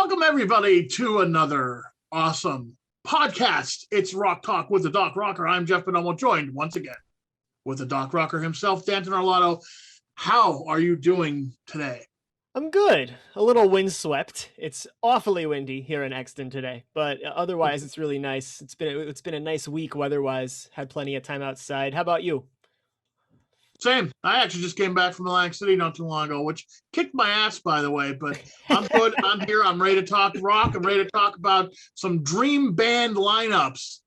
Welcome, everybody, to another awesome podcast. It's Rock Talk with the DocRocker. I'm Jeff Benamo, joined once again with the DocRocker himself, Danton Arlotto. How are you doing today? I'm good. A little windswept. It's awfully windy here in Exton today, but otherwise it's really nice. It's been a nice week weather-wise. Had plenty of time outside. How about you? Same. I actually just came back from Atlantic City not too long ago, which kicked my ass, by the way, but I'm good. I'm here. I'm ready to talk rock. I'm ready to talk about some dream band lineups.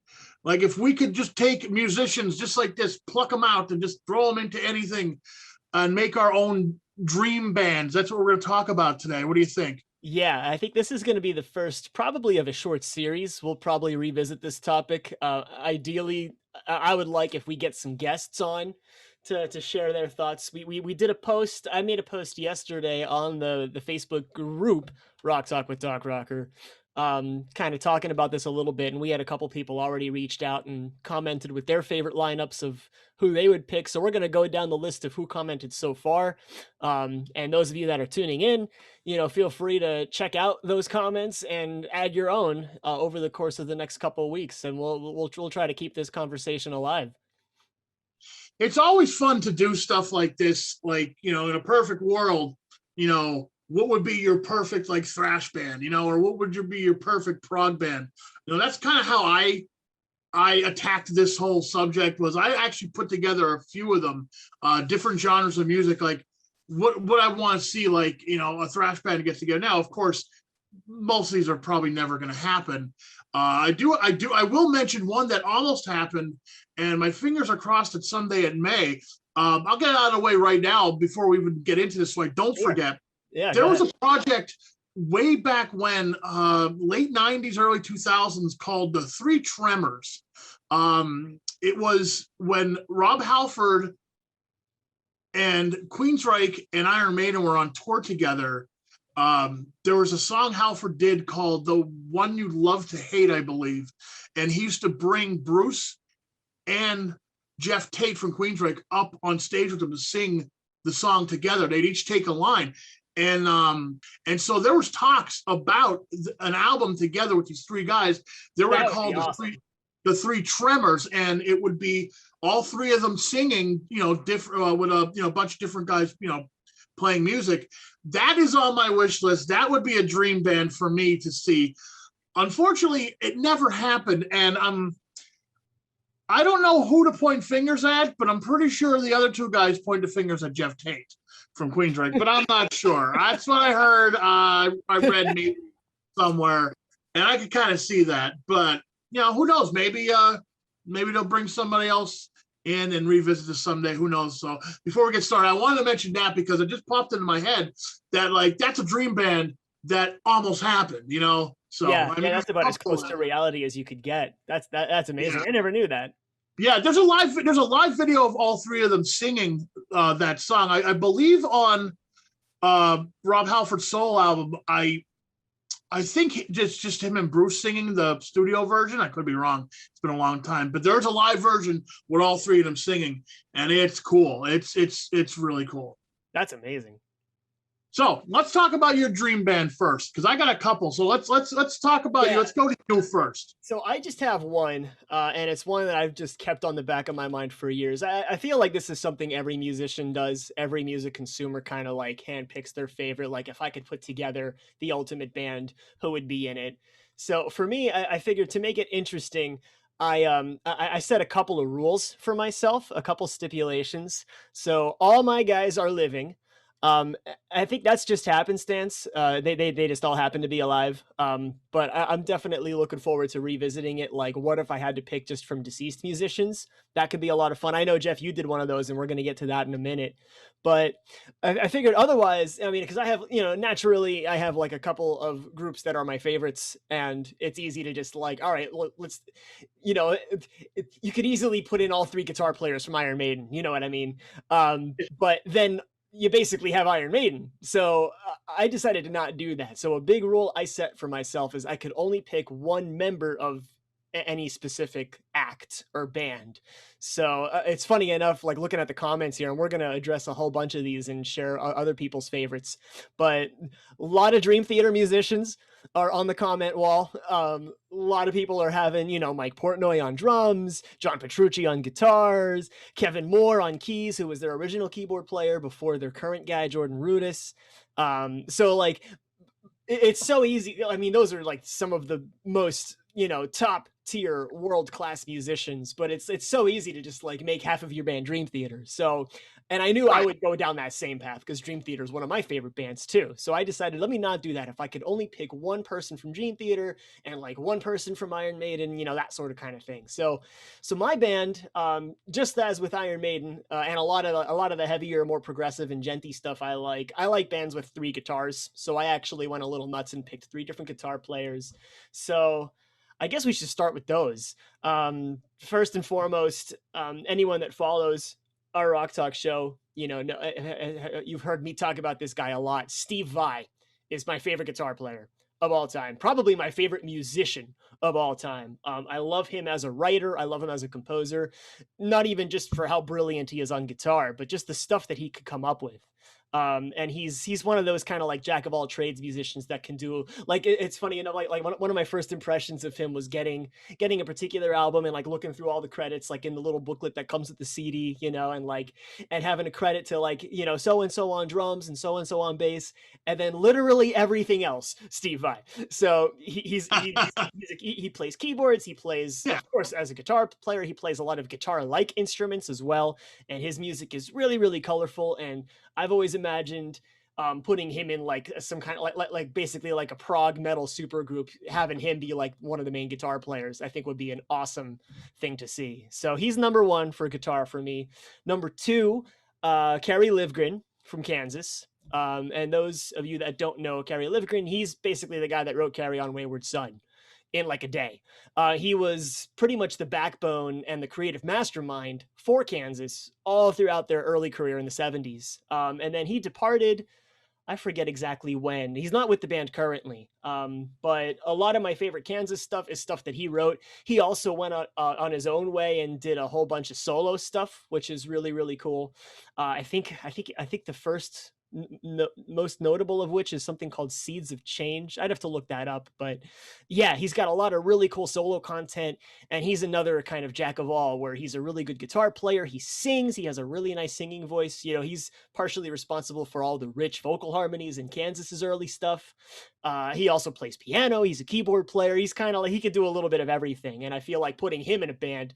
Like if we could just take musicians just like this, pluck them out and just throw them into anything and make our own dream bands. That's what we're going to talk about today. What do you think? Yeah, I think this is going to be the first probably of a short series. We'll probably revisit this topic. Ideally, I would like if we get some guests on to share their thoughts. We did a post. I made a post yesterday on the Facebook group Rock Talk with DocRocker, kind of talking about this a little bit, and we had a couple people already reached out and commented with their favorite lineups of who they would pick. So we're going to go down the list of who commented so far, and those of you that are tuning in, feel free to check out those comments and add your own over the course of the next couple of weeks, and we'll try to keep this conversation alive. It's always fun to do stuff like this. Like, in a perfect world, what would be your perfect like thrash band, or what would be your perfect prog band? That's kind of how I attacked this whole subject. Was I actually put together a few of them, different genres of music, like what I want to see, like, a thrash band gets together. Now, of course, most of these are probably never going to happen. I will mention one that almost happened, and my fingers are crossed that someday it may. I'll get out of the way right now before we even get into this, so I don't forget. Yeah, there was a project way back when, late 90s, early 2000s, called the Three Tremors. It was when Rob Halford and Queensryche and Iron Maiden were on tour together. There was a song Halford did called The One You Love to Hate, I believe. And he used to bring Bruce and Jeff Tate from Queensryche up on stage with him to sing the song together. They'd each take a line. And so there was talks about an album together with these three guys. They were called the Three Tremors, and it would be all three of them singing, different with a bunch of different guys, playing music. That is on my wish list. That would be a dream band for me to see. Unfortunately, it never happened, and I don't know who to point fingers at, but I'm pretty sure the other two guys pointed fingers at Jeff Tate from Queensryche, but I'm not sure. That's what I heard. I read maybe somewhere, and I could kind of see that. But who knows? Maybe they'll bring somebody else in and revisit this someday. Who knows? So before we get started, I wanted to mention that because it just popped into my head that that's a dream band that almost happened. So yeah, that's about as close to reality as you could get. That's amazing. Yeah. I never knew that. Yeah, there's a live video of all three of them singing that song. I believe on Rob Halford's solo album. I think just him and Bruce singing the studio version. I could be wrong. It's been a long time, but there's a live version with all three of them singing, and it's cool. It's really cool. That's amazing. So let's talk about your dream band first, because I got a couple. So let's talk about you. Let's go to you first. So I just have one, and it's one that I've just kept on the back of my mind for years. I feel like this is something every musician does. Every music consumer kind of like handpicks their favorite. Like if I could put together the ultimate band, who would be in it? So for me, I figured to make it interesting, I set a couple of rules for myself, a couple stipulations. So all my guys are living. I think that's just happenstance. They just all happen to be alive. But I'm definitely looking forward to revisiting it. Like, what if I had to pick just from deceased musicians? That could be a lot of fun. I know, Jeff, you did one of those, and we're going to get to that in a minute. But I figured otherwise, I mean, because I have, naturally, I have like a couple of groups that are my favorites, and it's easy to just like, all right, let's, you could easily put in all three guitar players from Iron Maiden. You know what I mean? But then you basically have Iron Maiden. So I decided to not do that. So a big rule I set for myself is I could only pick one member of any specific act or band. So it's funny enough, like looking at the comments here, and we're going to address a whole bunch of these and share other people's favorites, but a lot of Dream Theater musicians are on the comment wall. A lot of people are having, you know, Mike Portnoy on drums, John Petrucci on guitars, Kevin Moore on keys, who was their original keyboard player before their current guy, Jordan Rudess. So like, it's so easy. I mean, those are like some of the most, you know, top tier world class musicians, but it's so easy to just like make half of your band Dream Theater. So, and I knew I would go down that same path because Dream Theater is one of my favorite bands too. So I decided, let me not do that. If I could only pick one person from Dream Theater and like one person from Iron Maiden, you know, that sort of kind of thing. So my band, just as with Iron Maiden, and a lot of the heavier, more progressive and genty stuff, I like bands with 3 guitars. So I actually went a little nuts and picked 3 different guitar players. So I guess we should start with those. First and foremost, anyone that follows our Rock Talk show, you know, you've heard me talk about this guy a lot. Steve Vai is my favorite guitar player of all time, probably my favorite musician of all time. I love him as a writer. I love him as a composer, not even just for how brilliant he is on guitar, but just the stuff that he could come up with. And he's one of those kind of like jack of all trades musicians that can do, like, it's funny, you know, like one of my first impressions of him was getting a particular album and like looking through all the credits, like in the little booklet that comes with the CD, you know, and having a credit to like, you know, so and so on drums and so on bass, and then literally everything else, Steve Vai. So he plays keyboards, he plays, of course, as a guitar player, he plays a lot of guitar-like instruments as well, and his music is really, really colorful. And I've always imagined putting him in like some kind of like basically like a prog metal super group, having him be like one of the main guitar players, I think would be an awesome thing to see. So he's number 1 for guitar for me. Number 2, Carrie Livgren from Kansas. And those of you that don't know Carrie Livgren, he's basically the guy that wrote Carry On Wayward Son in like a day. He was pretty much the backbone and the creative mastermind for Kansas all throughout their early career in the 70s. And then he departed, I forget exactly when. He's not with the band currently, but a lot of my favorite Kansas stuff is stuff that he wrote. He also went on his own way and did a whole bunch of solo stuff, which is really, really cool. I think the first most notable of which is something called Seeds of Change. I'd have to look that up, but yeah, he's got a lot of really cool solo content, and he's another kind of jack of all, where he's a really good guitar player. He sings, he has a really nice singing voice. You know, he's partially responsible for all the rich vocal harmonies in Kansas's early stuff. He also plays piano. He's a keyboard player. He's kind of like, he could do a little bit of everything, and I feel like putting him in a band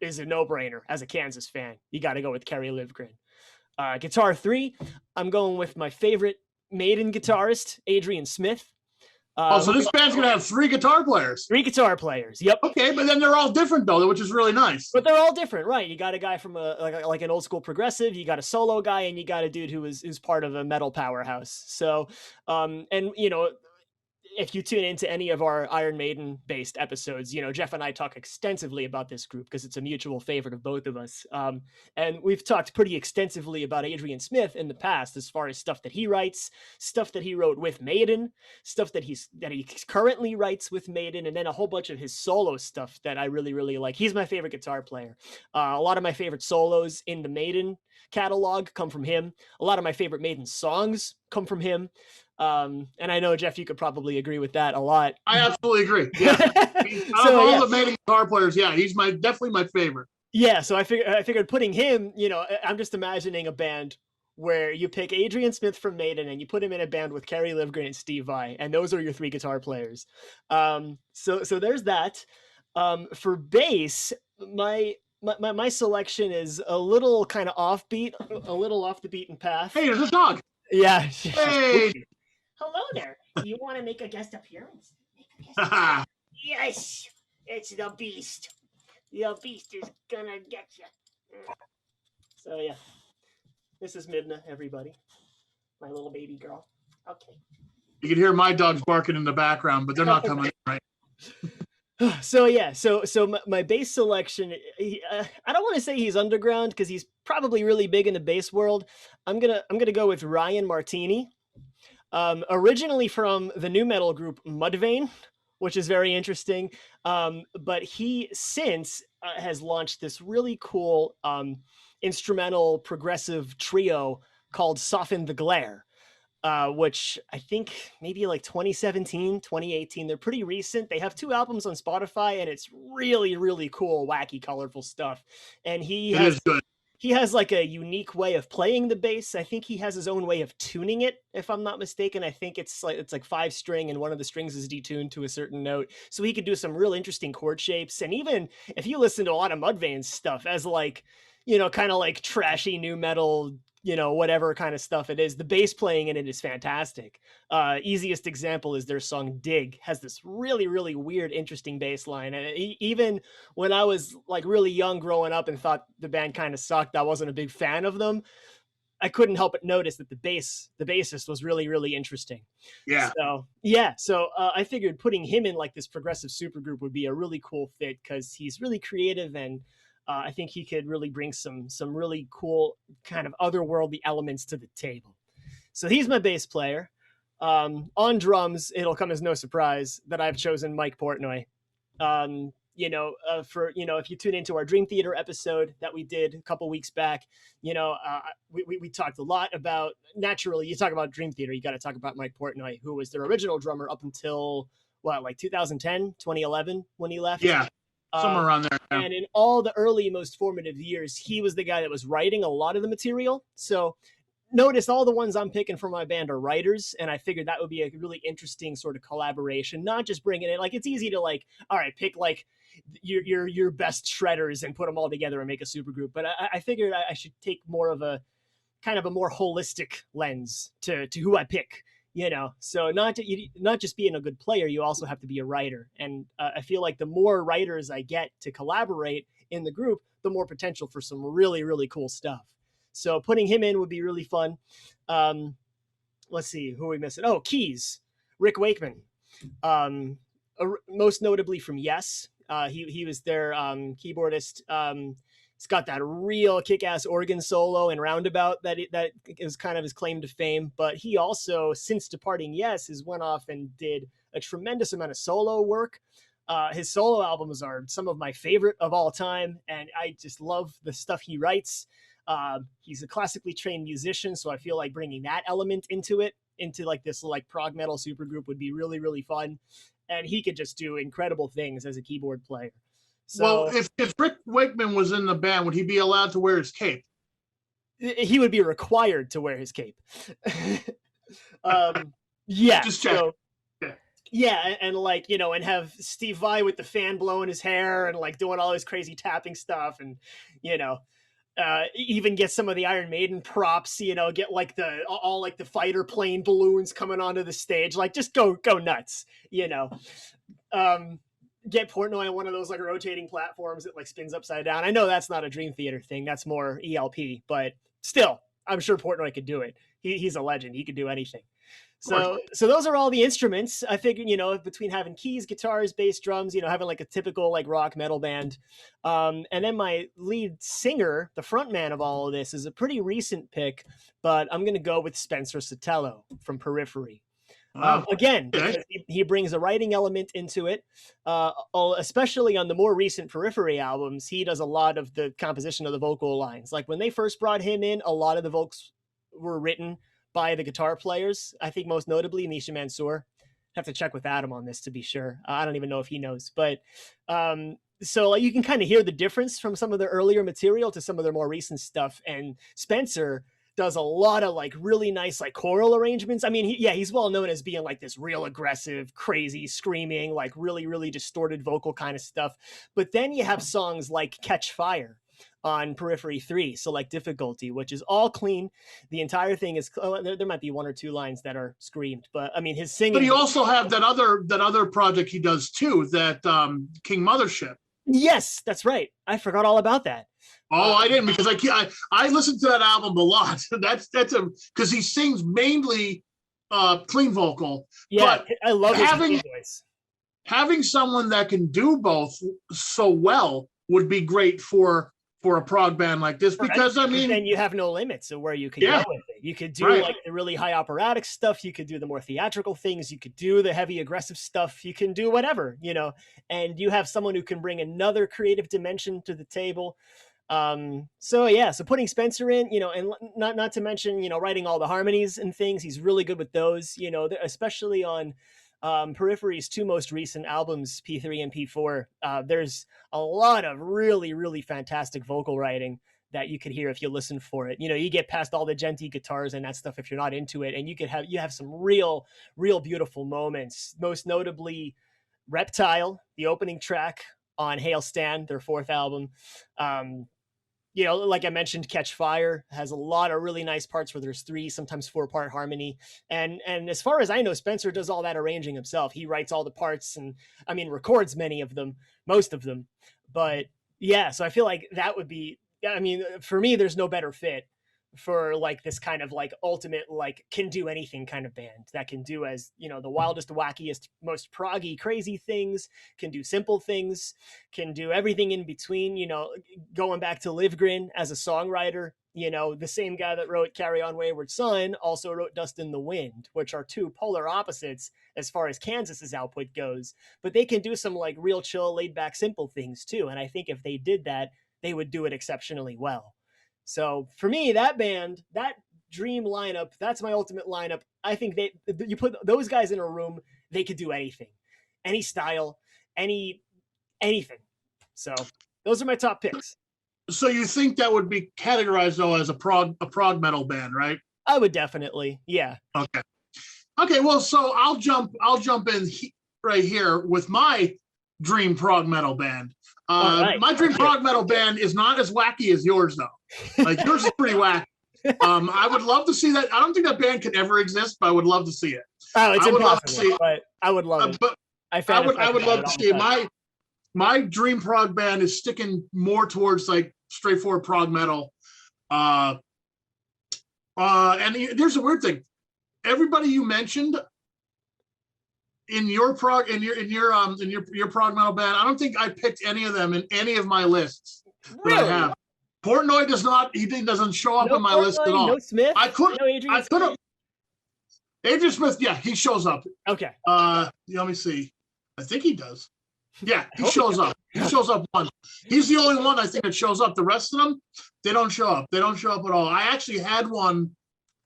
is a no-brainer. As a Kansas fan, you got to go with Carrie Livgren. Guitar 3, I'm going with my favorite Maiden guitarist, Adrian Smith. So this band's going to have 3 guitar players. 3 guitar players, yep. Okay, but then they're all different, though, which is really nice. But they're all different, right? You got a guy from like an old school progressive, you got a solo guy, and you got a dude who's part of a metal powerhouse. So, and, you know, if you tune into any of our Iron Maiden based episodes, you know, Jeff and I talk extensively about this group because it's a mutual favorite of both of us. And we've talked pretty extensively about Adrian Smith in the past, as far as stuff that he writes, stuff that he wrote with Maiden, stuff that he currently writes with Maiden, and then a whole bunch of his solo stuff that I really, really like. He's my favorite guitar player. A lot of my favorite solos in the Maiden catalog come from him. A lot of my favorite Maiden songs come from him. And I know, Jeff, you could probably agree with that a lot. I absolutely agree. Yeah. The Maiden guitar players, yeah, he's definitely my favorite. Yeah, so I figured putting him, you know, I'm just imagining a band where you pick Adrian Smith from Maiden and you put him in a band with Carrie Livgren and Steve Vai, and those are your 3 guitar players. So there's that. For bass, my selection is a little kind of offbeat, a little off the beaten path. Hey, there's a dog. Yeah. Hey. Hello there. Do you want to make a guest appearance? Yes, it's the Beast. The Beast is gonna get you. So yeah, this is Midna, everybody. My little baby girl. Okay. You can hear my dogs barking in the background, but they're not coming in, right? So yeah, so my bass selection, I don't want to say he's underground because he's probably really big in the bass world. I'm gonna go with Ryan Martini, originally from the new metal group Mudvayne, which is very interesting. But he since has launched this really cool instrumental progressive trio called Soften the Glare, which I think maybe like 2017, 2018. They're pretty recent. They have 2 albums on Spotify, and it's really, really cool, wacky, colorful stuff. And It is good. he has like a unique way of playing the bass. I think he has his own way of tuning it, if I'm not mistaken. I think it's like 5-string, and one of the strings is detuned to a certain note. So he could do some real interesting chord shapes. And even if you listen to a lot of Mudvayne's stuff as like, kind of like trashy new metal, whatever kind of stuff it is, the bass playing in it is fantastic. Easiest example is their song Dig has this really, really weird, interesting bass line. And even when I was like really young growing up and thought the band kind of sucked, I wasn't a big fan of them, I couldn't help but notice that the bassist was really, really interesting. Yeah. So I figured putting him in like this progressive supergroup would be a really cool fit, because he's really creative, and I think he could really bring some really cool kind of otherworldly elements to the table. So he's my bass player. On drums, it'll come as no surprise that I've chosen Mike Portnoy. If you tune into our Dream Theater episode that we did a couple weeks back, we talked a lot about, naturally, you talk about Dream Theater, you got to talk about Mike Portnoy, who was their original drummer up until 2010, 2011 when he left. Yeah. Somewhere around there. Yeah. And in all the early, most formative years, he was the guy that was writing a lot of the material. So notice all the ones I'm picking for my band are writers, and I figured that would be a really interesting sort of collaboration, not just bringing it, like, it's easy to like, all right, pick like your best shredders and put them all together and make a super group. But I figured I should take more of a kind of a more holistic lens to who I pick. So not just being a good player, you also have to be a writer. And I feel like the more writers I get to collaborate in the group, the more potential for some really, really cool stuff. So putting him in would be really fun. Let's see, who are we missing? Oh, keys, Rick Wakeman. Most notably from Yes. He was their keyboardist. It's got that real kick-ass organ solo and roundabout that is kind of his claim to fame. But he also, since departing Yes, has went off and did a tremendous amount of solo work. His solo albums are some of my favorite of all time, and I just love the stuff he writes. He's a classically trained musician, so I feel like bringing that element into like this like prog metal supergroup would be really, really fun. And he could just do incredible things as a keyboard player. So, well, if Rick Wakeman was in the band, would he be allowed to wear his cape? He would be required to wear his cape. Yeah. Just check. So, yeah, and like, and have Steve Vai with the fan blowing his hair and like doing all this crazy tapping stuff, and even get some of the Iron Maiden props, get like all like the fighter plane balloons coming onto the stage, like just go nuts, get Portnoy on one of those like rotating platforms that like spins upside down. I know that's not a Dream Theater thing, that's more ELP, but still, I'm sure Portnoy could do it. He's a legend. He could do anything. So those are all the instruments. I figured, between having keys, guitars, bass, drums, having like a typical like rock metal band. And then my lead singer, the front man of all of this, is a pretty recent pick, but I'm going to go with Spencer Sotelo from Periphery. Again, because he brings a writing element into it, especially on the more recent Periphery albums. He does a lot of the composition of the vocal lines. Like when they first brought him in, a lot of the vocals were written by the guitar players. I think most notably Misha Mansour. Have to check with Adam on this to be sure. I don't even know if he knows, but so you can kind of hear the difference from some of the earlier material to some of their more recent stuff. And Spencer does a lot of like really nice like choral arrangements. I mean, he's well known as being like this real aggressive, crazy, screaming, like really, really distorted vocal kind of stuff. But then you have songs like Catch Fire on Periphery 3, Select Difficulty, which is all clean. The entire thing is, there might be one or two lines that are screamed, but I mean, his singing. But you also have that other project he does too, that King Mothership. Yes, that's right. I forgot all about that. Oh, I didn't, because I listened to that album a lot. That's because he sings mainly clean vocal. Yeah, but I love his voice. Having someone that can do both so well would be great for for a prog band like this, because I mean, then you have no limits of where you could Yeah. go with it. You could do Right. like the really high operatic stuff. You could do the more theatrical things. You could do the heavy aggressive stuff. You can do whatever, you know, and you have someone who can bring another creative dimension to the table. So putting Spencer in, you know, and not to mention, you know, writing all the harmonies and things, he's really good with those, you know, especially on Periphery's two most recent albums, P3 and P4. There's a lot of really, really fantastic vocal writing that you could hear if you listen for it. You know, you get past all the genty guitars and that stuff if you're not into it, and you have some real beautiful moments, most notably Reptile, the opening track on Hail Stand, their fourth album. You know, like I mentioned, Catch Fire has a lot of really nice parts where there's 3, sometimes 4-part harmony. And as far as I know, Spencer does all that arranging himself. He writes all the parts and, I mean, records most of them. But yeah, so I feel like that would be, I mean, for me, there's no better fit for like this kind of like ultimate, like can do anything kind of band that can do, as you know, the wildest, wackiest, most proggy, crazy things, can do simple things, can do everything in between. You know, going back to Livgren as a songwriter, you know, the same guy that wrote Carry On Wayward Son also wrote Dust in the Wind, which are two polar opposites as far as Kansas's output goes, but they can do some like real chill, laid back, simple things too. And I think if they did that, they would do it exceptionally well. So for me, that band, that dream lineup, that's my ultimate lineup. I think you put those guys in a room, they could do anything, any style, anything. So those are my top picks. So you think that would be categorized though as a prog metal band, right? I would definitely, yeah. Okay. Well, so I'll jump in right here with my dream prog metal band. Right. My dream prog metal band is not as wacky as yours, though. Like yours is pretty wacky. I would love to see that. I don't think that band could ever exist, but I would love to see it. Oh, it's impossible, but I would love it. But I would love to see it. My dream prog band is sticking more towards like straightforward prog metal. And here's the weird thing: everybody you mentioned in your prog prog metal band, I don't think I picked any of them in any of my lists that I have. Portnoy does not. He doesn't show up on my list at all. No Smith. I could have. Adrian Smith, yeah, he shows up. Okay. Let me see. I think he does. Yeah, he shows up. He shows up once. He's the only one I think that shows up. The rest of them, they don't show up. They don't show up at all. I actually had one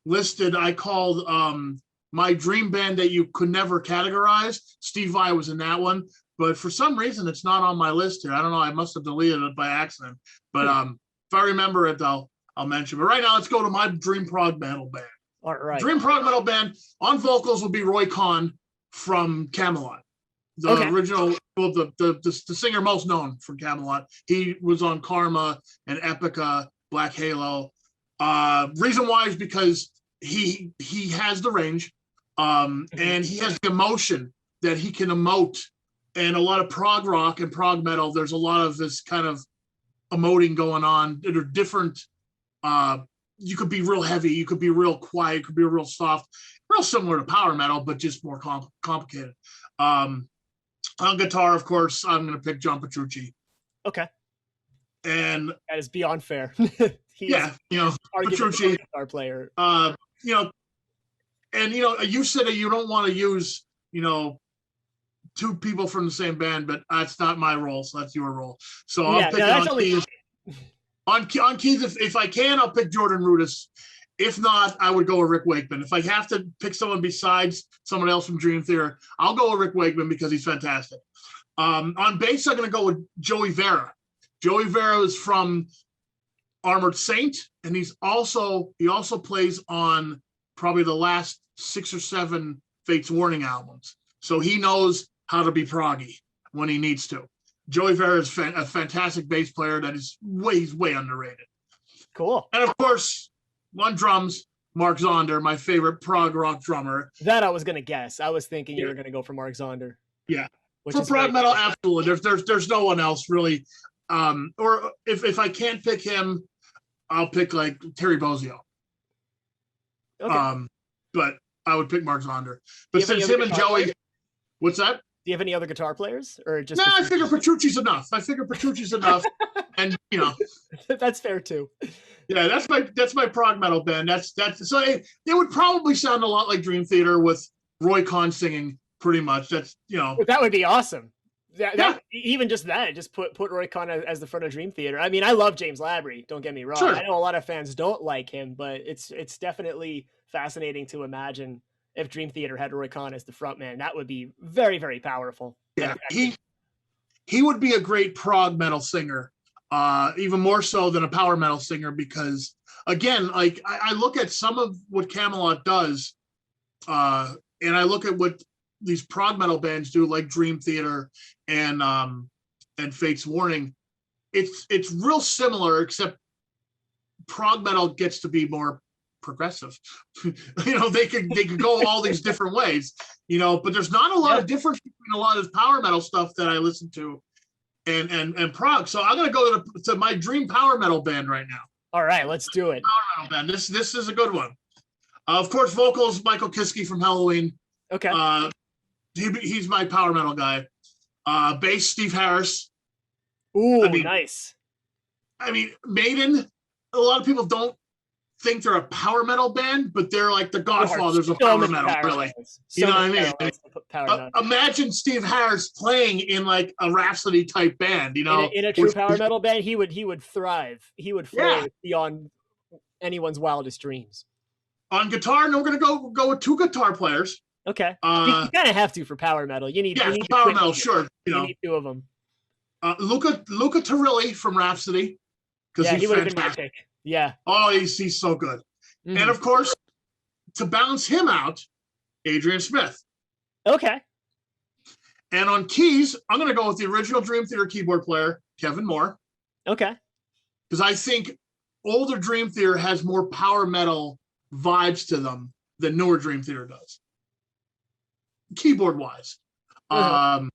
listed. I called my dream band that you could never categorize. Steve Vai was in that one, but for some reason it's not on my list here. I don't know. I must have deleted it by accident. But if I remember it, I'll mention. But right now, let's go to my dream prog metal band. All right. Dream prog metal band on vocals will be Roy Khan from Camelot, the original, well, the singer most known from Camelot. He was on Karma and Epica, Black Halo. Reason why is because he has the range. And he has the emotion that he can emote, and a lot of prog rock and prog metal, there's a lot of this kind of emoting going on that are different. You could be real heavy, you could be real quiet, you could be real soft, real similar to power metal, but just more complicated. On guitar, of course, I'm going to pick John Petrucci. Okay. And that is beyond fair. Petrucci, guitar player. And you said that you don't want to use, two people from the same band, but that's not my role, so that's your role. So I'll pick on keys. On keys, if I can, I'll pick Jordan Rudess. If not, I would go with Rick Wakeman. If I have to pick someone besides someone else from Dream Theater, I'll go with Rick Wakeman because he's fantastic. On bass, I'm going to go with Joey Vera. Joey Vera is from Armored Saint, and he also plays on probably the last 6 or 7 Fates Warning albums. So he knows how to be proggy when he needs to. Joey Vera is a fantastic bass player that is way underrated. Cool. And of course, on drums, Mark Zonder, my favorite prog rock drummer. That I was going to guess. I was thinking you were going to go for Mark Zonder. Yeah. For prog metal, absolutely. There's no one else really. Or if I can't pick him, I'll pick like Terry Bozzio. Okay. But I would pick Mark Zonder. But since him and Joey, what's that? Do you have any other guitar players, or just? No, I figure Petrucci's enough. And That's fair too. yeah, that's my prog metal band. That's so it would probably sound a lot like Dream Theater with Roy Khan singing. Pretty much. That's That would be awesome. Even just that, just put Roy Khan as the front of Dream Theater. I mean, I love James Labrie. Don't get me wrong. Sure. I know a lot of fans don't like him, but it's definitely fascinating to imagine if Dream Theater had Roy Khan as the front man. That would be very, very powerful. Yeah, he would be a great prog metal singer, even more so than a power metal singer, because again, like I look at some of what Kamelot does, and I look at what these prog metal bands do, like Dream Theater and Fate's Warning. It's real similar, except prog metal gets to be more progressive. They could go all these different ways, but there's not a lot of difference between a lot of power metal stuff that I listen to and prog. So I'm gonna go to my dream power metal band right now. All right, let's do it. Power metal band. This is a good one. Of course, vocals Michael Kiskey from Halloween. Okay. He's my power metal guy. Bass Steve Harris. Ooh, nice. I mean, Maiden. A lot of people don't think they're a power metal band, but they're like the godfathers of power metal, really. You know what I mean? Imagine Steve Harris playing in like a Rhapsody type band, In a true power metal band, he would thrive. He would flourish beyond anyone's wildest dreams. On guitar, and we're gonna go with two guitar players. Okay. You kind of have to for power metal. You need power metal, sure. You need two of them. Luca Turilli from Rhapsody. Yeah, he would have been my pick. Yeah. Oh, he's so good. Mm-hmm. And of course, to balance him out, Adrian Smith. Okay. And on keys, I'm going to go with the original Dream Theater keyboard player, Kevin Moore. Okay. Because I think older Dream Theater has more power metal vibes to them than newer Dream Theater does, keyboard-wise. Mm-hmm.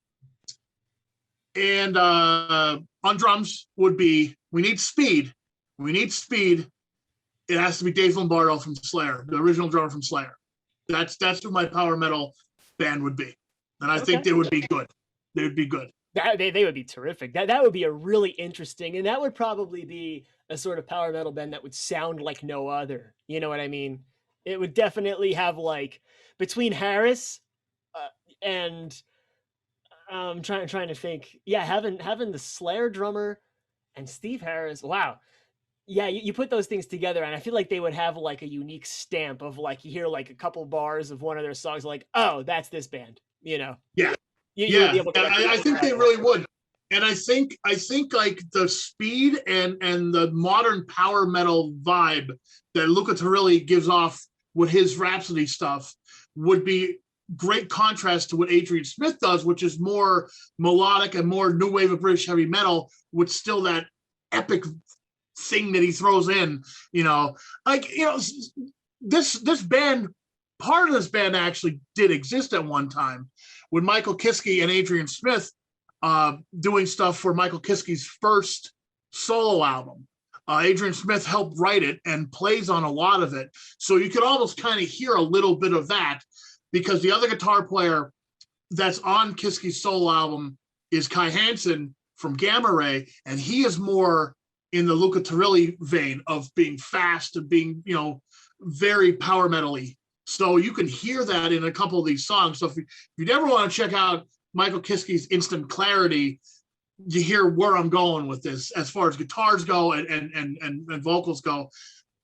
And on drums would be, we need speed. It has to be Dave Lombardo from Slayer, the original drummer from Slayer. That's who my power metal band would be. And I think they would be good. They would be good. They would be terrific. That would be a really interesting, and that would probably be a sort of power metal band that would sound like no other. You know what I mean? It would definitely have like, between Harris and I'm trying to think. Yeah, having the Slayer drummer and Steve Harris. Wow. Yeah, you put those things together, and I feel like they would have like a unique stamp of like, you hear like a couple bars of one of their songs, like, oh, that's this band, Yeah. You would be able to I think they really would. And I think like the speed and the modern power metal vibe that Luca Turilli gives off with his Rhapsody stuff would be great contrast to what Adrian Smith does, which is more melodic and more new wave of British heavy metal, with still that epic thing that he throws in, this band, part of this band actually did exist at one time with Michael Kiskey and Adrian Smith doing stuff for Michael Kiskey's first solo album. Adrian Smith helped write it and plays on a lot of it. So you could almost kind of hear a little bit of that, because the other guitar player that's on Kiskey's solo album is Kai Hansen from Gamma Ray, and he is more in the Luca Turilli vein of being fast and being, very power metal-y. So you can hear that in a couple of these songs. So if you ever want to check out Michael Kiskey's Instant Clarity, you hear where I'm going with this as far as guitars go and vocals go.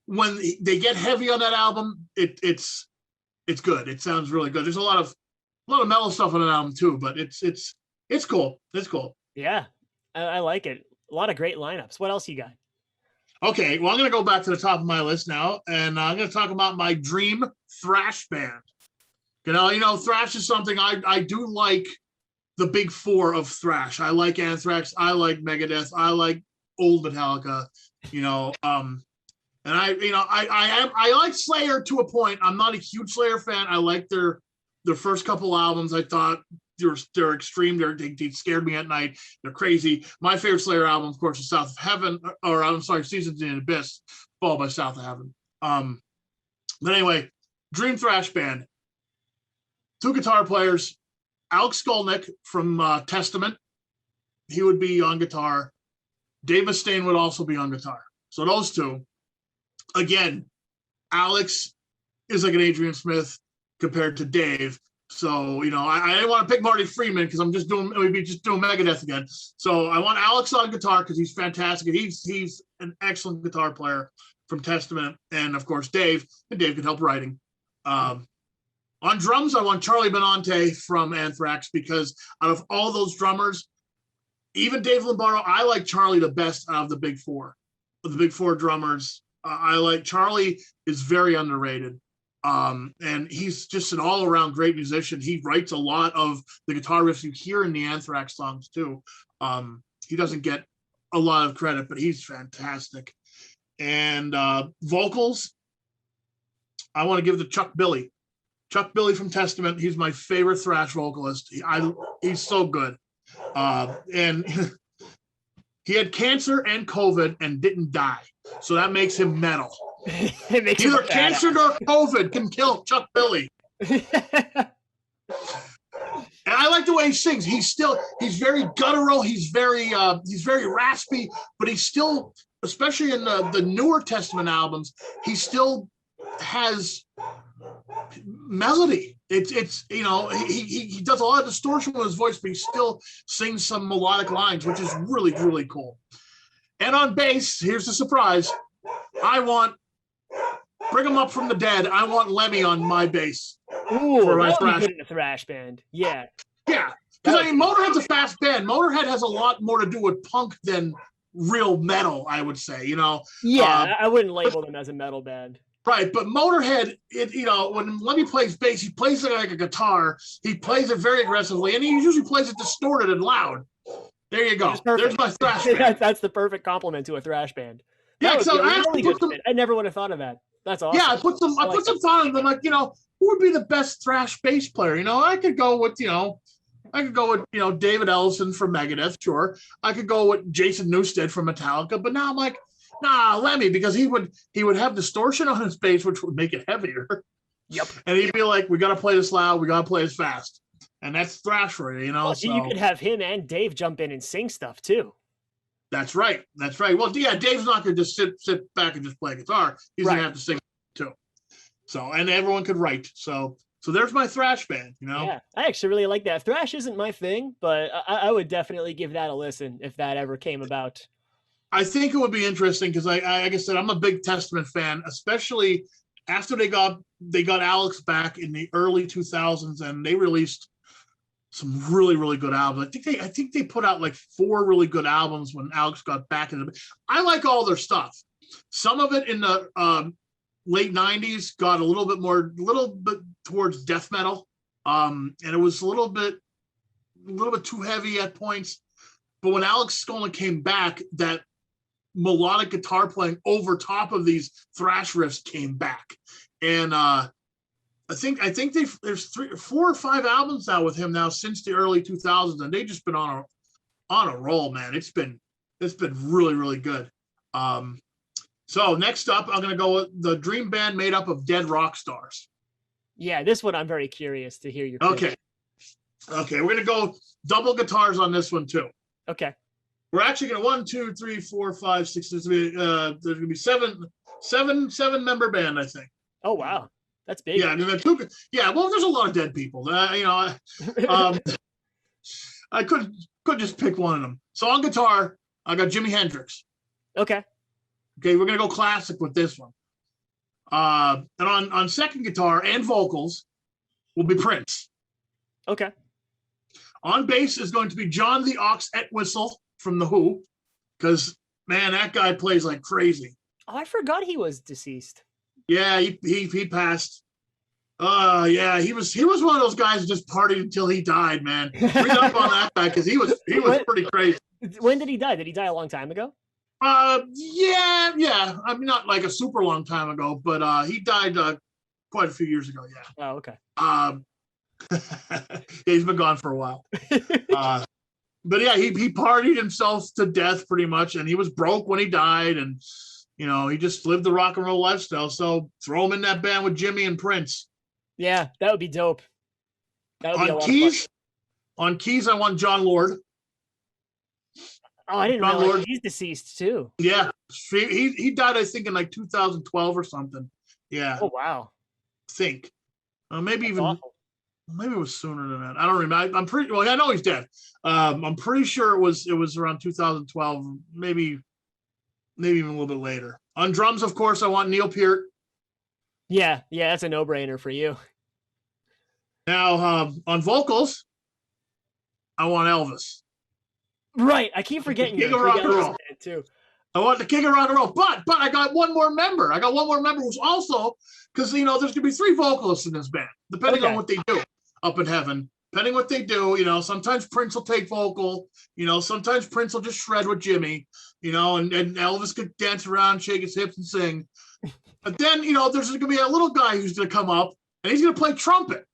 When they get heavy on that album, it's good. It sounds really good. There's a lot of mellow stuff on an album too, but it's cool. It's cool. Yeah, I like it. A lot of great lineups. What else you got? Okay, well, I'm going to go back to the top of my list now, and I'm going to talk about my dream thrash band. Thrash is something I do like. The big four of thrash. I like Anthrax. I like Megadeth. I like old Metallica. And I like Slayer to a point. I'm not a huge Slayer fan. I like their first couple albums. I thought they're extreme. They scared me at night. They're crazy. My favorite Slayer album, of course, is South of Heaven, or I'm sorry, Seasons in the Abyss, followed by South of Heaven. But anyway, dream thrash band. Two guitar players. Alex Skolnick from Testament. He would be on guitar. Dave Mustaine would also be on guitar. So those two. Again, Alex is like an Adrian Smith compared to Dave. So, I didn't want to pick Marty Friedman because we'd be just doing Megadeth again. So I want Alex on guitar because he's fantastic. He's an excellent guitar player from Testament. And of course, Dave could help writing. On drums, I want Charlie Benante from Anthrax because out of all those drummers, even Dave Lombardo, I like Charlie the best out of the big four. Of the big four drummers, I like Charlie is very underrated. And he's just an all-around great musician. He writes a lot of the guitar riffs you hear in the Anthrax songs too. He doesn't get a lot of credit, but he's fantastic. And vocals, I want to give to Chuck Billy. Chuck Billy from Testament. He's my favorite thrash vocalist. He's so good. And he had cancer and COVID and didn't die. So that makes him metal. Either cancer or COVID can kill Chuck Billy. And I like the way he sings. He's very guttural. He's very raspy, but he's still, especially in the newer Testament albums, he still has melody. It's he does a lot of distortion with his voice, but he still sings some melodic lines, which is really, really cool. And on bass, here's the surprise. Bring him up from the dead. I want Lemmy on my bass. Ooh, that would be good in a thrash band. Yeah. Yeah. Because Motorhead's a fast band. Motorhead has a lot more to do with punk than real metal, I would say, Yeah, I wouldn't label them as a metal band. Right, but Motorhead, when Lemmy plays bass, he plays it like a guitar. He plays it very aggressively, and he usually plays it distorted and loud. There you go. There's my thrash band. That's the perfect compliment to a thrash band. Yeah, so I never would have thought of that. That's awesome. Yeah, I put some thought into them. Like, who would be the best thrash bass player? I could go with, David Ellison from Megadeth, sure. I could go with Jason Newsted from Metallica, but now I'm like, nah, Lemmy, because he would have distortion on his bass, which would make it heavier. Yep. And he'd be like, we got to play this loud, we got to play this fast. And that's thrash for you, Well, so. You could have him and Dave jump in and sing stuff too. That's right. Well, yeah, Dave's not going to just sit back and just play guitar. He's going to have to sing too. So, and everyone could write. So there's my thrash band, Yeah, I actually really like that. Thrash isn't my thing, but I would definitely give that a listen if that ever came about. I think it would be interesting because, like I said, I'm a big Testament fan, especially after they got Alex back in the early 2000s, and they released some really, really good albums. I think they put out like 4 really good albums when Alex got back in the. I like all their stuff. Some of it in the late 90s got a little bit towards death metal, and it was a little bit too heavy at points. But when Alex Skolnick came back, that melodic guitar playing over top of these thrash riffs came back, and I think there's 3, 4 or 5 albums now with him now since the early 2000s, and they've just been on a roll, man. It's been really, really good. So next up, I'm gonna go with the dream band made up of dead rock stars. Yeah, this one I'm very curious to hear your pitch. Okay, we're gonna go double guitars on this one too. Okay. We're actually gonna 1, 2, 3, 4, 5, 6. There's gonna be seven member band, I think. Oh wow. That's big. Yeah, well, there's a lot of dead people. I could just pick one of them. So on guitar, I got Jimi Hendrix. Okay, we're gonna go classic with this one. And on second guitar and vocals will be Prince. Okay. On bass is going to be John the Ox Entwistle from The Who, because man, that guy plays like crazy. Oh, I forgot he was deceased. Yeah, he passed. Yeah, he was one of those guys who just partied until he died, man. Read up on that guy because he was pretty crazy. When did he die? Did he die a long time ago? Yeah. I mean, not like a super long time ago, but he died quite a few years ago. Yeah. Oh, okay. Yeah, he's been gone for a while. But yeah, he partied himself to death pretty much, and he was broke when he died, and he just lived the rock and roll lifestyle. So throw him in that band with Jimmy and Prince. Yeah, that would be dope. That would be a lot of fun. On keys, I want John Lord. Oh, I didn't John realize Lord. he's deceased too. Yeah, he died, I think, in like 2012 or something. Yeah, Oh wow, I think maybe that's even awful. maybe it was sooner than that. I don't remember. I'm pretty well. I know he's dead. I'm pretty sure it was around 2012, maybe even a little bit later. On drums, of course, I want Neil Peart. Yeah, that's a no-brainer for you. Now on vocals, I want Elvis, Right, I keep the forgetting king you're a of big rock and Elvis roll. fan too. I want the king of rock and roll. But I got one more member. I got one more member who's also, because there's gonna be three vocalists in this band, depending on what they do up in heaven. Depending what they do, sometimes Prince will take vocal, sometimes Prince will just shred with Jimmy, and Elvis could dance around, shake his hips and sing. But then, there's gonna be a little guy who's gonna come up and he's gonna play trumpet.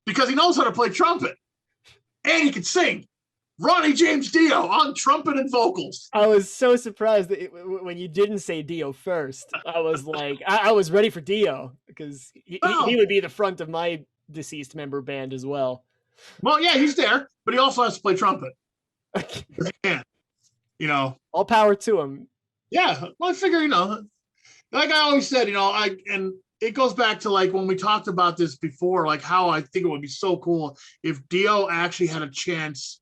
Because he knows how to play trumpet. And he can sing. Ronnie James Dio on trumpet and vocals. I was so surprised that when you didn't say Dio first. I was like, I was ready for Dio because he would be the front of my deceased member band as well. Well, yeah, he's there, but he also has to play trumpet. He can't, All power to him. Yeah, well, I figure, like I always said, and it goes back to like when we talked about this before, like how I think it would be so cool if Dio actually had a chance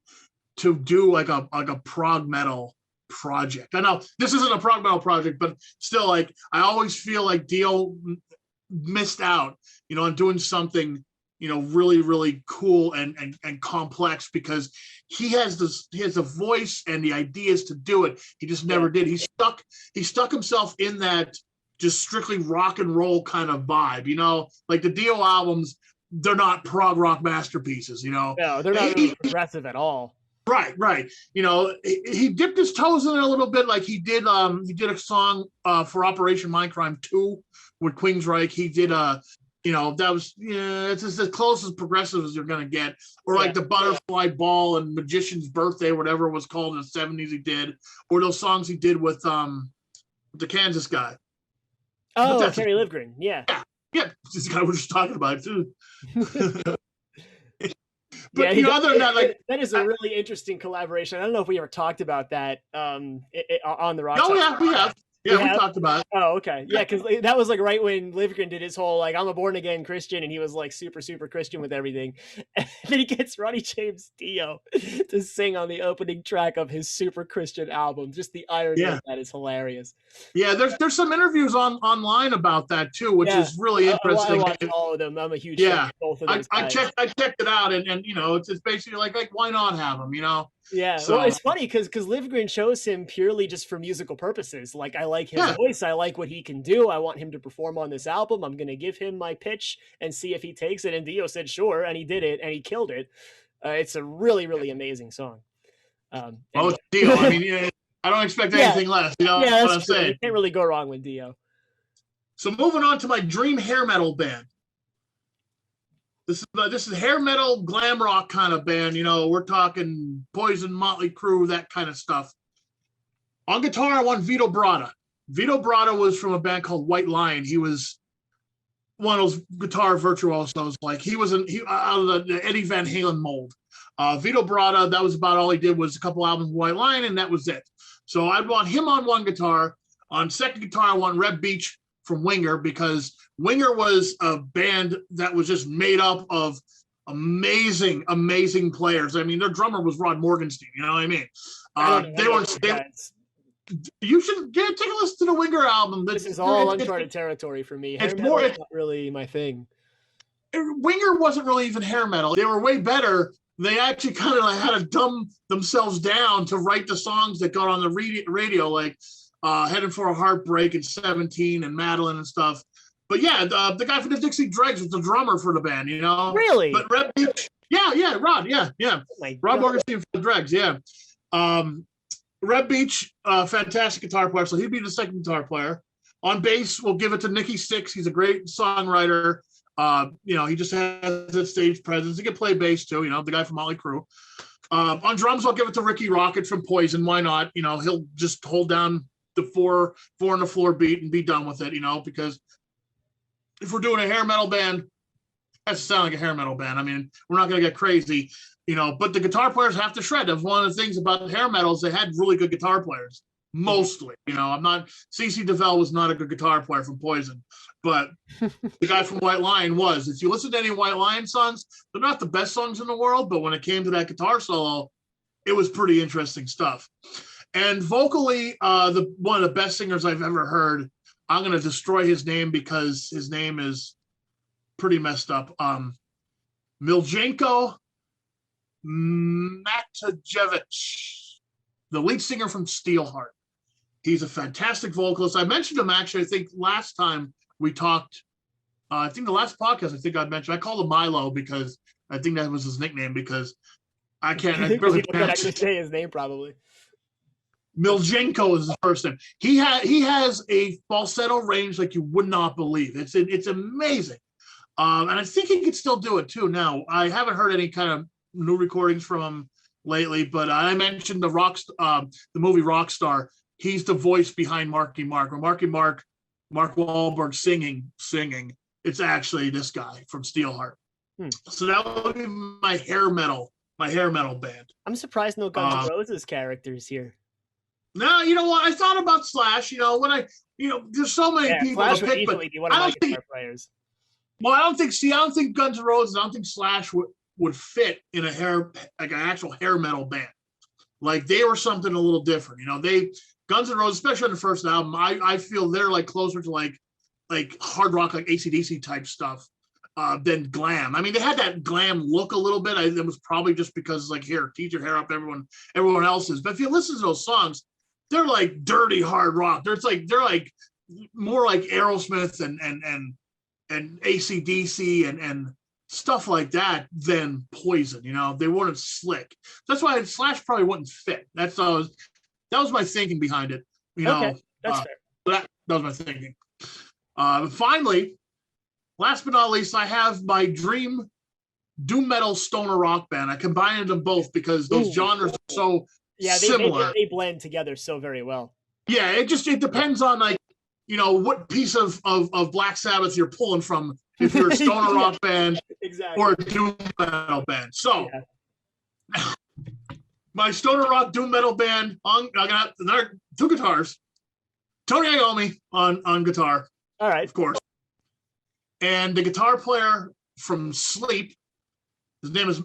to do like a prog metal project. I know this isn't a prog metal project, but still, like I always feel like Dio missed out, on doing something, really, really cool and complex, because he has the voice and the ideas to do it. He just never did. He stuck himself in that just strictly rock and roll kind of vibe, like the Dio albums, they're not prog rock masterpieces, No, they're not really progressive at all. Right. He dipped his toes in it a little bit. Like he did a song for Operation Mindcrime 2 with Queensryche. He did that was, it's as close as progressive as you're gonna get. Or like the Butterfly Ball and Magician's Birthday, whatever it was called in the 70s he did. Or those songs he did with the Kansas guy. Oh, Carrie Livgren, yeah. Yeah, this guy we're just talking about too. But other than that, like that is a really interesting collaboration. I don't know if we ever talked about that on the Rock. Oh yeah, we have. Yeah, we talked about it. Oh, okay. Yeah, because that was like right when Livgren did his whole like I'm a born again Christian, and he was like super Christian with everything. And then he gets Ronnie James Dio to sing on the opening track of his super Christian album. Just the irony of that is hilarious. Yeah, there's some interviews online about that too, which is really interesting. I watched all of them. I'm a huge fan of both of those guys. I checked it out, and it's basically like why not have him, Yeah, so, well, it's funny because Livgren chose him purely just for musical purposes. Like, I like his voice. I like what he can do. I want him to perform on this album. I'm going to give him my pitch and see if he takes it. And Dio said, sure. And he did it, and he killed it. It's a really, really amazing song. Anyway. Dio. I mean, I don't expect anything less. You know what I'm saying? You can't really go wrong with Dio. So moving on to my dream hair metal band. This is hair metal, glam rock kind of band. We're talking Poison, Motley Crue, that kind of stuff. On guitar, I want Vito Bratta. Vito Bratta was from a band called White Lion. He was one of those guitar virtuosos. Like he was out of the Eddie Van Halen mold. Vito Bratta, that was about all he did, was a couple albums with White Lion, and that was it. So I'd want him on one guitar. On second guitar, I want Reb Beach from Winger, because Winger was a band that was just made up of amazing players. I mean, their drummer was Rod Morgenstein. You know what I mean? You should take a listen to the Winger album. This is all uncharted territory for me. Hair metal is not really my thing. Winger wasn't really even hair metal. They were way better. They actually kind of had to dumb themselves down to write the songs that got on the radio, like Heading for a Heartbreak and 17 and Madeline and stuff. But yeah, the guy from the Dixie Dregs was the drummer for the band, Really? But Reb Beach, Rod, Rod Morgenstein for the Dregs, Reb Beach, fantastic guitar player, so he'd be the second guitar player. On bass, we'll give it to Nicky Sixx. He's a great songwriter. He just has that stage presence. He can play bass too, the guy from Motley Crue. On drums, I'll give it to Ricky Rocket from Poison. Why not? He'll just hold down the four on the floor beat and be done with it, because if we're doing a hair metal band, has to sound like a hair metal band. I mean, we're not going to get crazy, but the guitar players have to shred. That's one of the things about hair metals. They had really good guitar players, mostly. I'm not, CC DeVille was not a good guitar player from Poison, but the guy from White Lion was. If you listen to any White Lion songs, they're not the best songs in the world, but when it came to that guitar solo, it was pretty interesting stuff. And vocally, one of the best singers I've ever heard, I'm going to destroy his name because his name is pretty messed up. Miljenko Matajevic, the lead singer from Steelheart. He's a fantastic vocalist. I mentioned him actually, I think last time we talked, I think the last podcast I called him Milo because I think that was his nickname because I really can't actually say his name probably. Miljenko is his first name. He has a falsetto range like you would not believe. It's amazing. And I think he can still do it too now. I haven't heard any kind of new recordings from him lately, but I mentioned the movie Rockstar. He's the voice behind Marky Mark. When Mark Wahlberg singing, it's actually this guy from Steelheart. So that would be my hair metal band. I'm surprised no Guns N' Roses characters here. No, you know what? I thought about Slash. There's so many people Slash to pick, but I don't think players. Well, I don't think Guns N' Roses. I don't think Slash would fit in an actual hair metal band. Like they were something a little different. Guns N' Roses, especially on the first album, I feel they're like closer to like hard rock, like AC/DC type stuff than glam. I mean, they had that glam look a little bit. It was probably just because like, here, teach your hair up, everyone else's. But if you listen to those songs, they're like dirty hard rock. They're like more like Aerosmith and AC/DC and stuff like that than Poison. They weren't slick. That's why Slash probably wouldn't fit. That was my thinking behind it. Okay, that's fair. That was my thinking. Finally, last but not least, I have my dream doom metal stoner rock band. I combined them both because those genres are so similar. They blend together so very well. Yeah, it depends on what piece of Black Sabbath you're pulling from, if you're a stoner rock band or a doom metal band. So my stoner rock doom metal band, I got two guitars. Tony Iommi on guitar. All right. Of course. And the guitar player from Sleep, his name is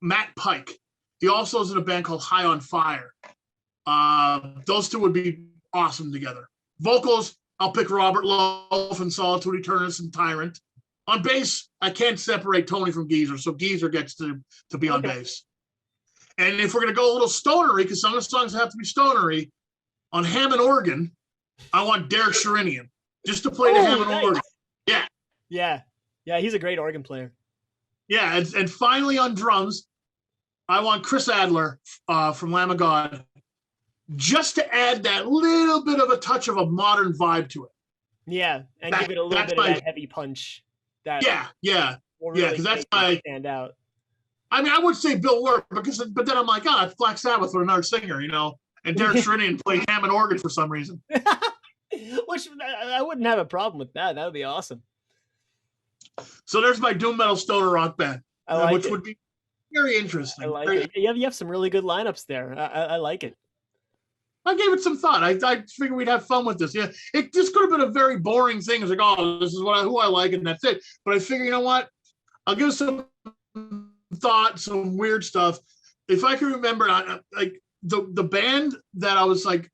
Matt Pike. He also is in a band called High on Fire. Those two would be awesome together. Vocals, I'll pick Robert Lowe from Solitude Eternus and Tyrant. On bass, I can't separate Tony from Geezer, so Geezer gets to be on bass. And if we're going to go a little stonery, because some of the songs have to be stonery, on Hammond organ, I want Derek Sherinian just to play the Hammond organ. Yeah, he's a great organ player. Yeah, and finally on drums, I want Chris Adler from Lamb of God, just to add that little bit of a touch of a modern vibe to it. Yeah, and give it a little bit of that heavy punch. Yeah, really because that's my stand out. I mean, I would say Bill Ward, but then I'm like, it's Black Sabbath with another singer, and Derek Sherinian played Hammond organ for some reason. Which I wouldn't have a problem with that. That would be awesome. So there's my doom metal stoner rock band, which would be very interesting. I like it. You have some really good lineups there. I like it. I gave it some thought. I figured we'd have fun with this. Yeah, it just could have been a very boring thing. It's like, this is who I like, and that's it. But I figure, you know what? I'll give some thought, some weird stuff. If I can remember, like the band that I was like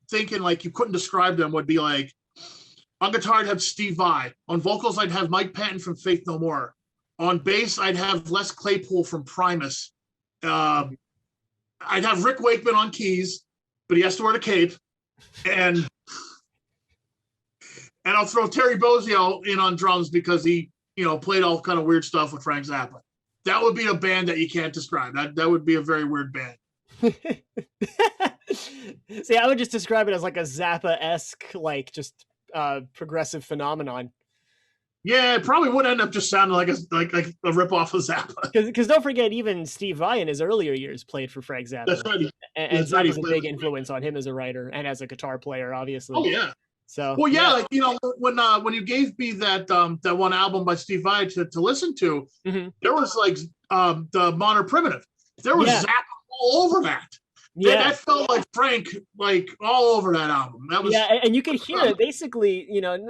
thinking, like you couldn't describe them, would be like, on guitar I'd have Steve Vai. On vocals I'd have Mike Patton from Faith No More. On bass I'd have Les Claypool from Primus. I'd have Rick Wakeman on keys, but he has to wear the cape. And I'll throw Terry Bozzio in on drums because he, played all kind of weird stuff with Frank Zappa. That would be a band that you can't describe. That would be a very weird band. See, I would just describe it as like a Zappa-esque, like just progressive phenomenon. Yeah, it probably would end up just sounding like a ripoff of Zappa. Because don't forget, even Steve Vai in his earlier years played for Frank Zappa. That's right. And Zappa's a big influence on him as a writer and as a guitar player, obviously. Oh, yeah. So well, yeah, like when you gave me that one album by Steve Vai to listen to, there was like the Modern Primitive. There was Zappa all over that. That felt like Frank, like all over that album. That was and you could hear it basically.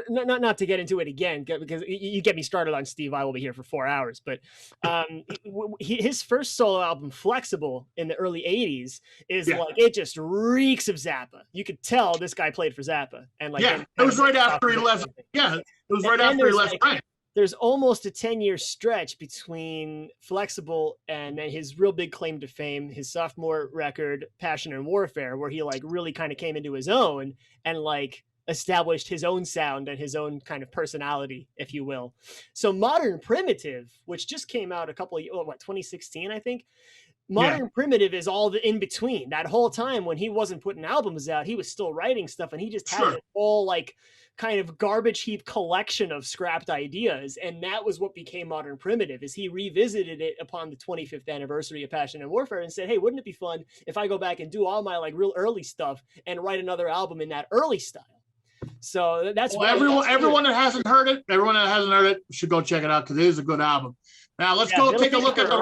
Not to get into it again because you get me started on Steve. I will be here for 4 hours. But his first solo album, Flexible, in the early '80s, is like it just reeks of Zappa. You could tell this guy played for Zappa, and like it was right after he left. Yeah, it was right after he left Frank. There's almost a 10-year stretch between Flexible and then his real big claim to fame, his sophomore record, Passion and Warfare, where he like really kind of came into his own and like established his own sound and his own kind of personality, if you will. So Modern Primitive, which just came out 2016, I think. Modern Primitive is all the in between. That whole time when he wasn't putting albums out, he was still writing stuff, and he just had it all like kind of garbage heap collection of scrapped ideas. And that was what became Modern Primitive, is he revisited it upon the 25th anniversary of Passion and Warfare and said, hey, wouldn't it be fun if I go back and do all my like real early stuff and write another album in that early style? So that's everyone that hasn't heard it should go check it out, because it is a good album. Now let's go take a look at the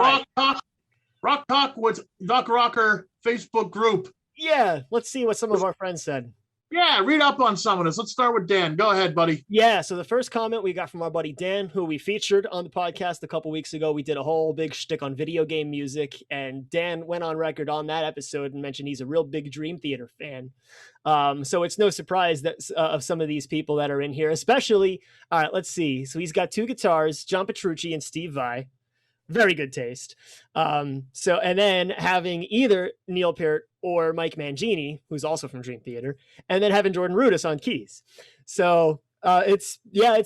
Rock Talk with DocRocker Facebook group. Yeah, let's see what some of our friends said. Yeah, read up on some of this. Let's start with Dan. Go ahead, buddy. Yeah, so the first comment we got from our buddy Dan, who we featured on the podcast a couple weeks ago. We did a whole big shtick on video game music, and Dan went on record on that episode and mentioned he's a real big Dream Theater fan. So it's no surprise that of some of these people that are in here, especially, all right, let's see. So he's got 2 guitars, John Petrucci and Steve Vai. Very good taste. And then having either Neil Peart or Mike Mangini, who's also from Dream Theater, and then having Jordan Rudess on keys. So it's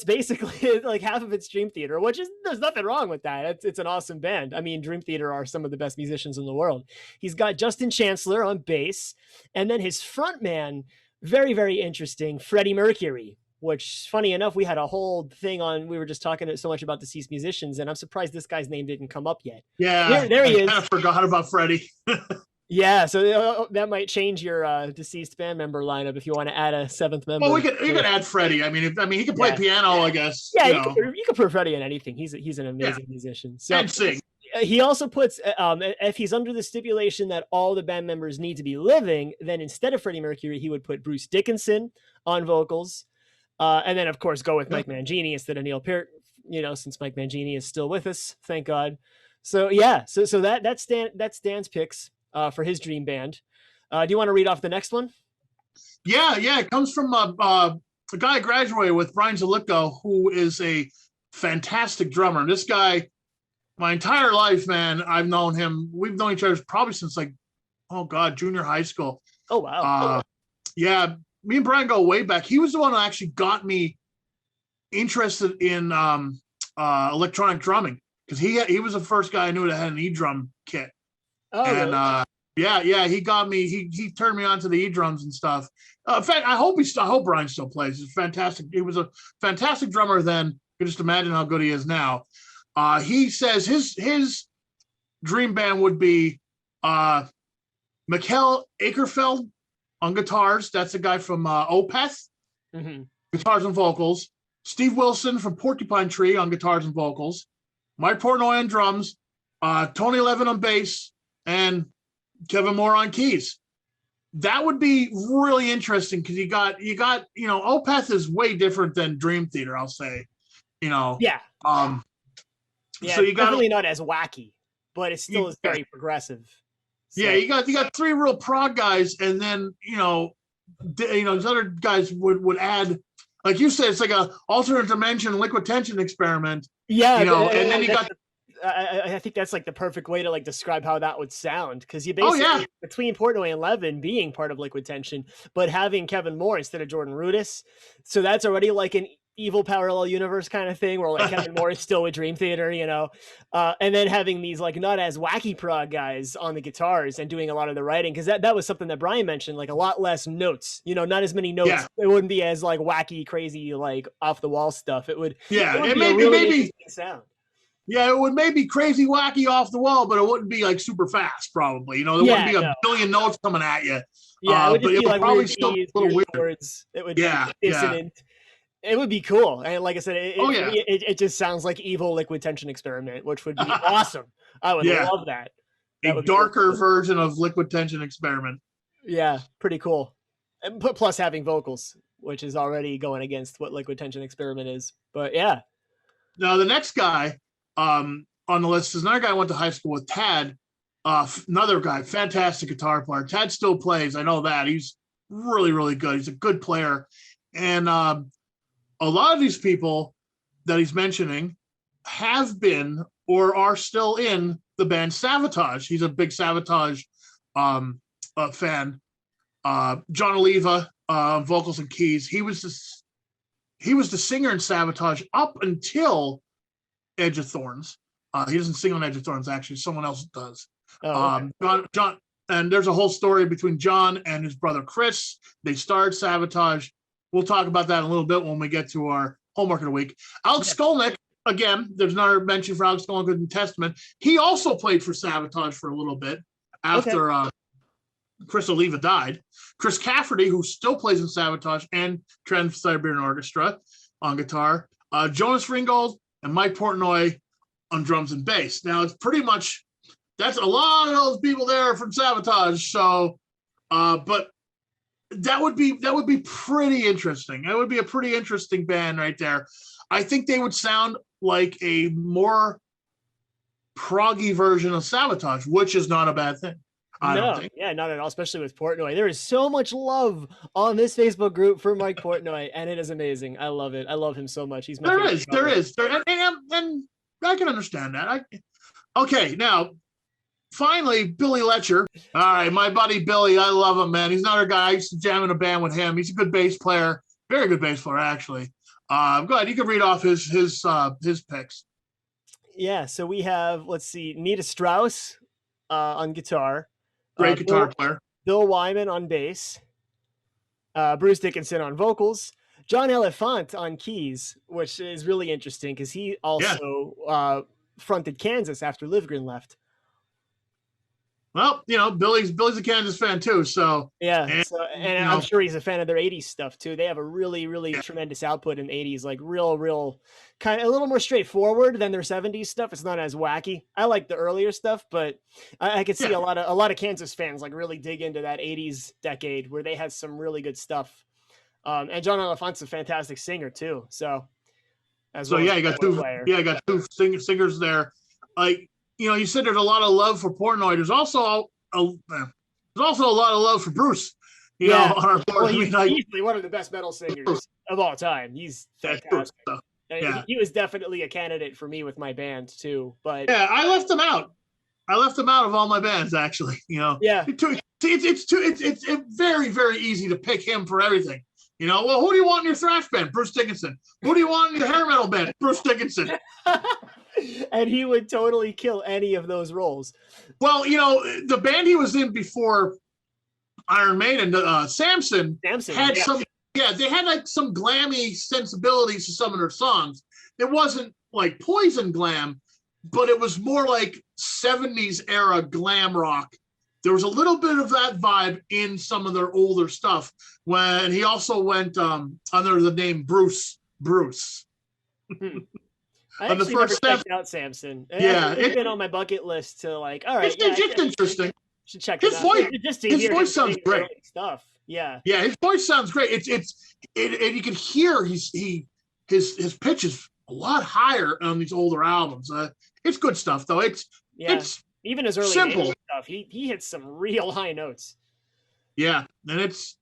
basically like half of it's Dream Theater, which is, there's nothing wrong with that. It's an awesome band. I mean, Dream Theater are some of the best musicians in the world. He's got Justin Chancellor on bass, and then his front man, very, very interesting, Freddie Mercury, which, funny enough, we had a whole thing on, we were just talking so much about deceased musicians, and I'm surprised this guy's name didn't come up yet. Yeah, there he is. I forgot about Freddie. Yeah, so that might change your deceased band member lineup if you want to add a 7th member. Well, you could add Freddie. I mean, he can play piano, I guess. Yeah, you could put Freddie in anything. He's an amazing musician. So, and sing. He also puts, if he's under the stipulation that all the band members need to be living, then instead of Freddie Mercury, he would put Bruce Dickinson on vocals. And then, of course, go with Mike Mangini instead of Neil Peart, since Mike Mangini is still with us, thank God. So, yeah, so that's Dan's picks for his dream band. Do you want to read off the next one? Yeah, it comes from a guy I graduated with, Brian Zalipko, who is a fantastic drummer. And this guy, my entire life, man, I've known him. We've known each other probably since junior high school. Oh, wow. Yeah. Me and Brian go way back. He was the one who actually got me interested in electronic drumming, because he was the first guy I knew that had an E-drum kit. Oh, and really? He got me. He turned me on to the E-drums and stuff. In fact, I hope Brian still plays. He's fantastic. He was a fantastic drummer then. You can just imagine how good he is now. He says his dream band would be Mikkel Akerfeld on guitars. That's a guy from Opeth, guitars and vocals. Steve Wilson from Porcupine Tree on guitars and vocals. Mike Portnoy on drums. Tony Levin on bass, and Kevin Moore on keys. That would be really interesting, because you got Opeth is way different than Dream Theater, I'll say. Yeah. So you got definitely not as wacky, but it still is very progressive. So. Yeah, you got 3 real prog guys, and then these other guys would add, like you said, it's like a alternate dimension liquid tension experiment. Yeah, and then you got. I think that's like the perfect way to like describe how that would sound, because you basically between Portnoy and Levin being part of Liquid Tension, but having Kevin Moore instead of Jordan Rudess, so that's already like an evil parallel universe kind of thing where like Kevin Moore is still with Dream Theater, and then having these like not as wacky prog guys on the guitars and doing a lot of the writing, because that was something that Brian mentioned, like a lot less notes, not as many notes. It wouldn't be as like wacky, crazy, like off the wall stuff. It would maybe interesting sound. Yeah, it would maybe crazy, wacky, off the wall, but it wouldn't be like super fast, probably. You know, there wouldn't be a billion notes coming at you. Yeah, it would But just it be would like probably weird still be keys, a little weird weird. chords. It would Yeah, be dissonant. It would be cool. And like I said, it just sounds like evil liquid tension experiment, which would be awesome. I would love that. That A would darker be really cool. version of liquid tension experiment. Yeah, pretty cool. And plus having vocals, which is already going against what liquid tension experiment is. But yeah. Now the next guy on the list is another guy I went to high school with, Tad. Another guy, fantastic guitar player. Tad still plays. I know that. He's really, really good. He's a good player. And a lot of these people that he's mentioning have been or are still in the band Savatage. He's a big Savatage fan. John Oliva, vocals and keys. He was the singer in Savatage up until Edge of Thorns. He doesn't sing on Edge of Thorns, actually. Someone else does. Oh, okay. John, and there's a whole story between John and his brother Chris. They started Savatage. We'll talk about that in a little bit when we get to our homework of the week. Alex Skolnick, again, there's another mention for Alex Skolnick in Testament. He also played for Savatage for a little bit after Chris Oliva died. Chris Cafferty, who still plays in Savatage and Trans-Siberian Orchestra on guitar. Jonas Ringgold and Mike Portnoy on drums and bass. Now, it's pretty much, that's a lot of those people there from Savatage. So, but that would be pretty interesting. That would be a pretty interesting band right there. I think they would sound like a more proggy version of Savatage, which is not a bad thing. I don't think. Yeah, not at all, especially with Portnoy. There is so much love on this Facebook group for Mike Portnoy, and it is amazing. I love it. I love him so much. He's my favorite. There is. And I can understand that. Okay, now, finally, Billy Lecher. All right, my buddy Billy, I love him, man. He's another guy. I used to jam in a band with him. He's a good bass player. Very good bass player, actually. Go ahead. You can read off his picks. Yeah, so we have, let's see, Nita Strauss on guitar. Great guitar player. Bill Wyman on bass. Bruce Dickinson on vocals. John Elefant on keys, which is really interesting because he also fronted Kansas after Livgren left. Well, Billy's a Kansas fan too, so yeah. And I'm sure he's a fan of their '80s stuff too. They have a really, really tremendous output in the '80s, like real kind of a little more straightforward than their '70s stuff. It's not as wacky. I like the earlier stuff, but I could see a lot of Kansas fans like really dig into that '80s decade where they had some really good stuff. And John Elefant's a fantastic singer too. So, you got two singers there. Like, you said there's a lot of love for Portnoy. There's also a lot of love for Bruce. On our board. Well, he's easily one of the best metal singers of all time. He's fantastic. He was definitely a candidate for me with my band too. But I left him out. Of all my bands, actually. It's very, very easy to pick him for everything. Well, who do you want in your thrash band? Bruce Dickinson. Who do you want in your hair metal band? Bruce Dickinson. And he would totally kill any of those roles. Well, the band he was in before Iron Maiden, Samson had some. Yeah, they had like some glammy sensibilities to some of their songs. It wasn't like Poison glam, but it was more like 70s era glam rock. There was a little bit of that vibe in some of their older stuff. When he also went under the name Bruce. I actually never checked out Samson. It's been on my bucket list to like. All right, it's interesting. Should check it out. His voice sounds great. Stuff. Yeah, his voice sounds great. And you can hear his pitch is a lot higher on these older albums. It's good stuff though. It's even his early simple stuff. He hits some real high notes. Yeah, and it's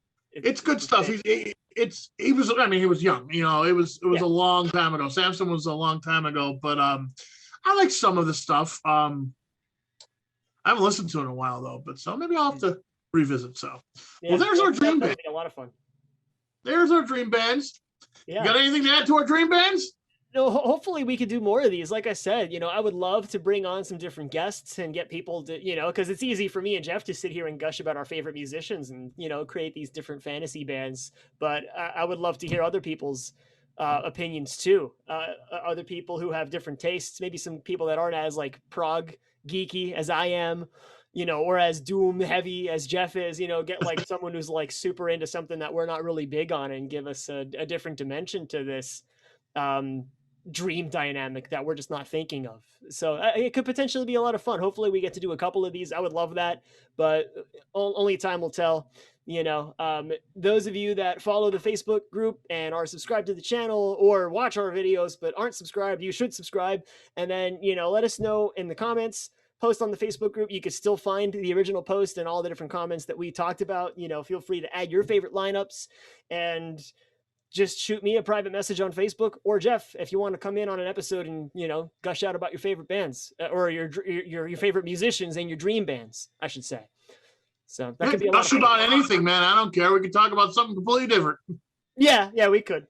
good stuff. He was young. It was a long time ago. Samson was a long time ago, but I like some of the stuff. I haven't listened to it in a while though, but so maybe I'll have to revisit. So, well, there's our dream band. A lot of fun. There's our dream bands. Yeah. You got anything to add to our dream bands? No, hopefully we could do more of these. Like I said, I would love to bring on some different guests and get people to, because it's easy for me and Jeff to sit here and gush about our favorite musicians and, create these different fantasy bands. But I would love to hear other people's opinions too. Other people who have different tastes, maybe some people that aren't as like prog geeky as I am, or as doom heavy as Jeff is, get like someone who's like super into something that we're not really big on and give us a different dimension to this dream dynamic that we're just not thinking of. So it could potentially be a lot of fun. Hopefully we get to do a couple of these. I would love that, but only time will tell. Those of you that follow the Facebook group and are subscribed to the channel or watch our videos but aren't subscribed, you should subscribe. And then, let us know in the comments, post on the Facebook group. You could still find the original post and all the different comments that we talked about. Feel free to add your favorite lineups and just shoot me a private message on Facebook, or Jeff, if you want to come in on an episode and, gush out about your favorite bands or your favorite musicians and your dream bands, I should say. So that could be a lot about anything, man. I don't care. We can talk about something completely different. Yeah, we could.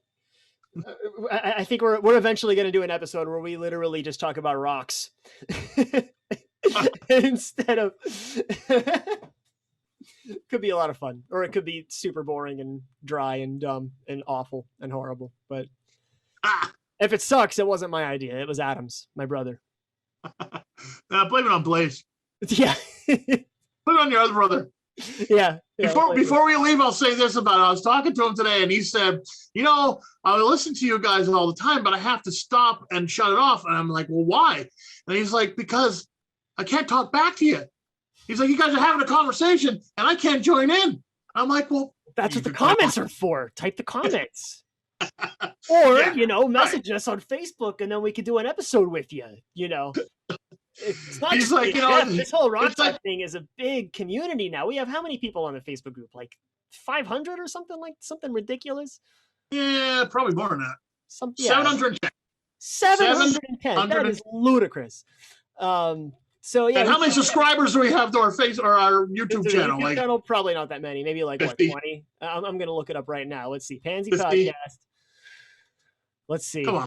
I think we're eventually going to do an episode where we literally just talk about rocks instead of. Could be a lot of fun, or it could be super boring and dry and dumb and awful and horrible. But if it sucks, it wasn't my idea. It was Adam's, my brother. Blame it on Blaze. Yeah. Put it on your other brother. Yeah. Before we leave, I'll say this about it. I was talking to him today, and he said, I listen to you guys all the time, but I have to stop and shut it off. And I'm like, well, why? And he's like, because I can't talk back to you. He's like, you guys are having a conversation, and I can't join in. I'm like, well. That's what the comments are for. Type the comments. Or, message us on Facebook, and then we could do an episode with you, It's not He's just like, this whole rock thing is a big community now. We have how many people on the Facebook group? Like 500 or something ridiculous? Yeah, probably more than that. 710. 710. That is ludicrous. So yeah. And how many subscribers do we have to our YouTube channel? YouTube channel? Probably not that many. Maybe like 50. What, 20? I'm gonna look it up right now. Let's see. Pansy 50. Podcast. Let's see. Come on.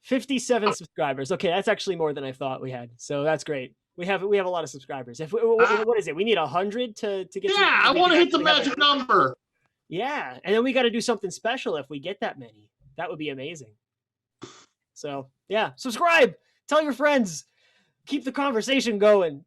57 subscribers. Okay, that's actually more than I thought we had. So that's great. We have a lot of subscribers. What is it? We need 100 to get. Yeah, I want to hit the magic number. Yeah, and then we got to do something special if we get that many. That would be amazing. So yeah, subscribe. Tell your friends. Keep the conversation going.